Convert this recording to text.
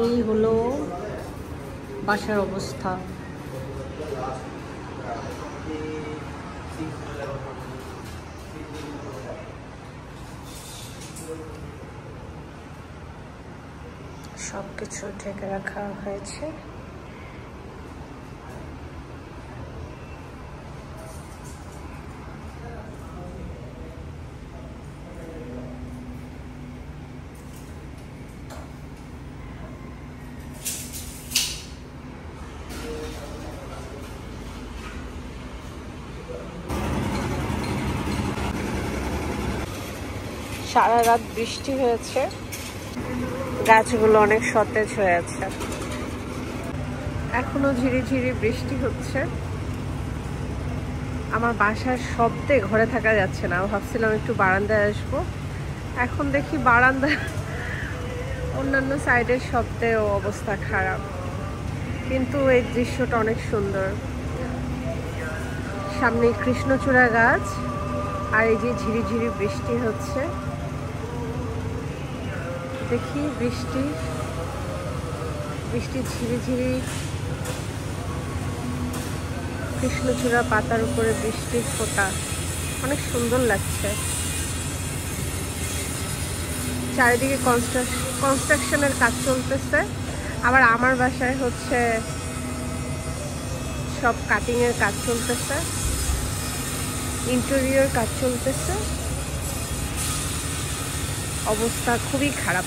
এই হলো বাসার অবস্থা। সবকিছু ঢেকে রাখা হয়েছে। সারা রাত বৃষ্টি হয়েছে, গাছগুলো অনেক সতেজ হয়ে আছে। এখনো ঝিরিঝিরি বৃষ্টি হচ্ছে। আমার বাসার শব্দে ঘরে থাকা যাচ্ছে না। ভাবছিলাম একটু বারান্দায় আসবো, এখন দেখি বারান্দা অন্যান্য সাইডের শব্দেও অবস্থা খারাপ, কিন্তু এই দৃশ্যটা অনেক সুন্দর। সামনে কৃষ্ণচূড়া গাছ আর এই যে ঝিরিঝিরি বৃষ্টি হচ্ছে। দেখি বৃষ্টি ঝিরিঝিরি কৃষ্ণচূড়া পাতার উপরে বৃষ্টির ফোঁটা, অনেক সুন্দর লাগছে। চারিদিকে কনস্ট্রাকশনের কাজ চলতেছে। আবার আমার বাসায় হচ্ছে সব কাটিংয়ের কাজ চলতেছে, ইন্টেরিয়র কাজ চলতেছে। অবস্থা খুবই খারাপ।